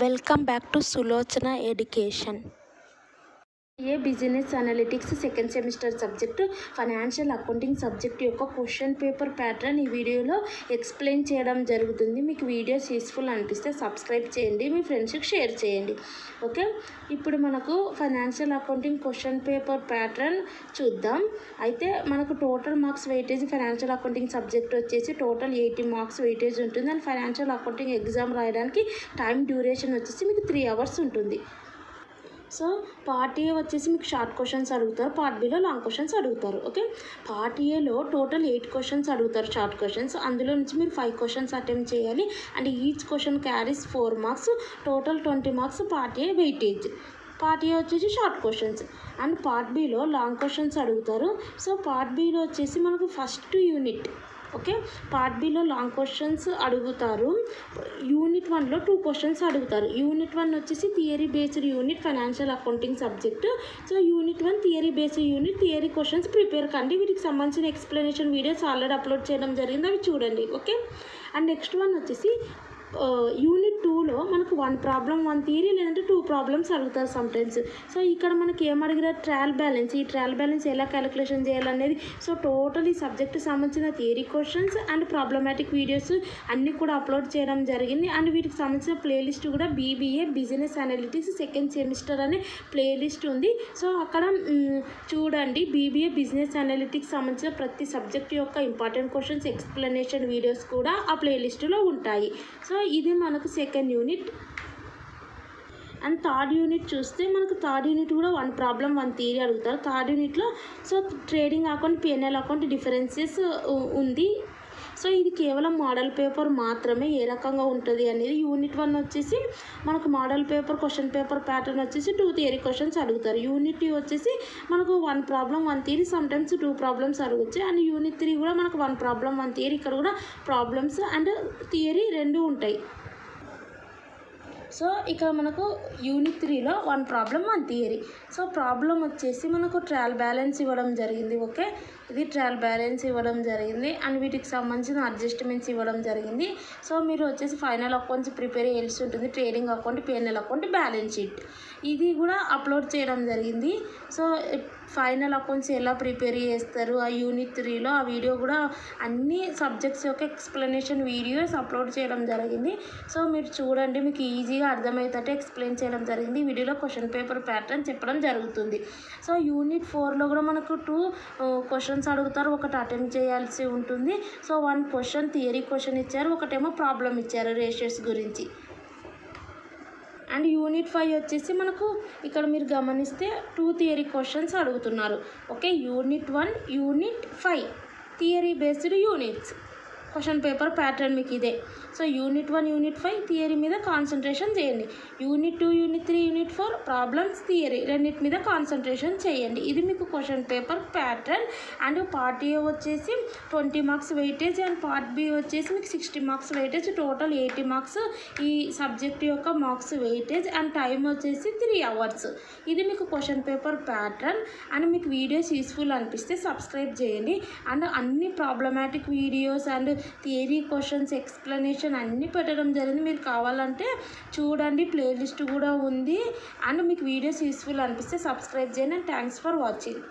Welcome back to Sulochana education. Business analytics second semester subject financial accounting subject యొక్క question paper pattern ఈ వీడియోలో explain చేయడం జరుగుతుంది. మీకు వీడియోస్ యూస్ఫుల్ అనిపిస్తే సబ్స్క్రైబ్ చేయండి, మీ ఫ్రెండ్స్కి షేర్ చేయండి. ఓకే, ఇప్పుడు మనకు financial accounting question paper pattern చూద్దాం. అయితే మనకు total marks weightage financial accounting subject వచ్చేసి టోటల్ 80 మార్క్స్ వెయిటేజ్ ఉంటుంది. అండ్ ఫైనాన్షియల్ అకౌంటింగ్ ఎగ్జామ్ రాయడానికి టైం డ్యూరేషన్ వచ్చేసి మీకు 3 hours ఉంటుంది. సో పార్ట్ ఏ వచ్చేసి మీకు షార్ట్ క్వశ్చన్స్ అడుగుతారు, పార్ట్ బిలో లాంగ్ క్వశ్చన్స్ అడుగుతారు. ఓకే, పార్ట్ ఏలో టోటల్ 8 క్వశ్చన్స్ అడుగుతారు షార్ట్ క్వశ్చన్స్. అందులో నుంచి మీరు 5 క్వశ్చన్స్ అటెంప్ట్ చేయాలి. And each question carries 4 marks, total 20 marks part A weightage. Part A వచ్చేసి షార్ట్ క్వశ్చన్స్. అండ్ పార్ట్ బిలో లాంగ్ క్వశ్చన్స్ అడుగుతారు. సో పార్ట్ బిలో వచ్చేసి మనకు ఫస్ట్ యూనిట్. ఓకే, పార్ట్ బిలో లాంగ్ క్వశ్చన్స్ అడుగుతారు. యూనిట్ 1లో 2 క్వశ్చన్స్ అడుగుతారు. యూనిట్ 1 వచ్చేసి theory based unit financial accounting subject. So unit 1 theory based unit, theory questions prepare కండి. వీటికి సంబంధించిన ఎక్స్ప్లెనేషన్ వీడియోస్ ఆల్రెడీ అప్లోడ్ చేయడం జరిగింది, అవి చూడండి. ఓకే, అండ్ నెక్స్ట్ వన్ వచ్చేసి యూనిట్ 2లో మనకు 1 ప్రాబ్లం 1 థియరీ లేదంటే 2 ప్రాబ్లమ్స్ అడుగుతారు సమ్టైమ్స్. సో ఇక్కడ మనకి ఏమడిగారు, ట్రయల్ బ్యాలెన్స్. ఈ ట్రయల్ బ్యాలెన్స్ ఎలా క్యాలిక్యులేషన్ చేయాలనేది. సో టోటల్ ఈ సబ్జెక్ట్కి సంబంధించిన theory questions and problematic videos అన్నీ కూడా అప్లోడ్ చేయడం జరిగింది. అండ్ వీటికి సంబంధించిన ప్లేలిస్ట్ కూడా BBA business analytics second semester అనే ప్లేలిస్ట్ ఉంది. సో అక్కడ చూడండి, BBA బిజినెస్ అనలిటిక్స్ సంబంధించిన ప్రతి సబ్జెక్ట్ యొక్క ఇంపార్టెంట్ క్వశ్చన్స్ ఎక్స్ప్లెనేషన్ వీడియోస్ కూడా ఆ ప్లేలిస్ట్లో ఉంటాయి. సో ఇది మనకు second unit. And third unit చూస్తే మనకు థర్డ్ యూనిట్ కూడా 1 ప్రాబ్లం 1 థియరీ అడుగుతారు. థర్డ్ యూనిట్లో so trading account, P&L account differences ఉంది. సో ఇది కేవలం మోడల్ పేపర్ మాత్రమే, ఏ రకంగా ఉంటుంది అనేది. యూనిట్ 1 వచ్చేసి మనకు model paper question paper pattern వచ్చేసి 2 థియరీ క్వశ్చన్స్ అడుగుతారు. యూనిట్ 2 వచ్చేసి మనకు 1 ప్రాబ్లం 1 థియరీ, సమ్టైమ్స్ 2 ప్రాబ్లమ్స్ అడగచ్చు. అండ్ యూనిట్ 3 కూడా మనకు 1 ప్రాబ్లం 1 థియరీ. ఇక్కడ కూడా ప్రాబ్లమ్స్ అండ్ థియరీ 2 ఉంటాయి. సో ఇక్కడ మనకు యూనిట్ 3లో 1 ప్రాబ్లం 1 థియరీ. సో ప్రాబ్లం వచ్చేసి మనకు ట్రయల్ బ్యాలెన్స్ ఇవ్వడం జరిగింది. ఓకే, ఇది ట్రయల్ బ్యాలెన్స్ ఇవ్వడం జరిగింది. అండ్ వీటికి సంబంధించిన అడ్జస్ట్మెంట్స్ ఇవ్వడం జరిగింది. సో మీరు వచ్చేసి ఫైనల్ అకౌంట్స్ ప్రిపేర్ చేయాల్సి ఉంటుంది. Trading account, P&L account, balance sheet ఇది కూడా అప్లోడ్ చేయడం జరిగింది. సో ఫైనల్ అకౌంట్స్ ఎలా ప్రిపేర్ చేస్తారు ఆ యూనిట్ 3లో ఆ వీడియో కూడా అన్ని సబ్జెక్ట్స్ యొక్క ఎక్స్ప్లెనేషన్ వీడియోస్ అప్లోడ్ చేయడం జరిగింది. సో మీరు చూడండి, మీకు ఈజీగా అర్థమయ్యేటట్టు ఎక్స్ప్లెయిన్ చేయడం జరిగింది. ఈ వీడియోలో క్వశ్చన్ పేపర్ ప్యాటర్న్ చెప్పడం జరుగుతుంది. సో యూనిట్ 4లో కూడా మనకు 2 క్వశ్చన్స్ అడుగుతారు, ఒకటి అటెంప్ట్ చేయాల్సి ఉంటుంది. సో 1 క్వశ్చన్ థియరీ క్వశ్చన్ ఇచ్చారు, ఒకటేమో ప్రాబ్లం ఇచ్చారు రేషియోస్ గురించి. అండ్ యూనిట్ 5 వచ్చేసి మనకు ఇక్కడ మీరు గమనిస్తే 2 థియరీ క్వశ్చన్స్ అడుగుతున్నారు. Okay, unit 1 unit 5 theory based units question paper pattern మీకు ఇదే. సో యూనిట్ 1 యూనిట్ 5 థియరీ మీద కాన్సన్ట్రేషన్ చేయండి. Unit 2 unit 3 unit 4 problems theory రెండింటి మీద కాన్సన్ట్రేషన్ చేయండి. ఇది మీకు question paper pattern. And part A వచ్చేసి 20 marks weightage and part B వచ్చేసి మీకు 60 మార్క్స్ వెయిటేజ్. టోటల్ 80 మార్క్స్ ఈ సబ్జెక్ట్ యొక్క మార్క్స్ వెయిటేజ్. అండ్ టైం వచ్చేసి 3 hours. ఇది మీకు క్వశ్చన్ పేపర్ ప్యాటర్న్. అండ్ మీకు వీడియోస్ యూస్ఫుల్ అనిపిస్తే సబ్స్క్రైబ్ చేయండి. అండ్ అన్ని problematic videos and theory questions explanation అన్నీ పెట్టడం జరిగింది. మీరు కావాలంటే చూడండి, ప్లేలిస్ట్ కూడా ఉంది. అండ్ మీకు వీడియోస్ యూస్ఫుల్ అనిపిస్తే సబ్స్క్రైబ్ చేయండి. And thanks for watching.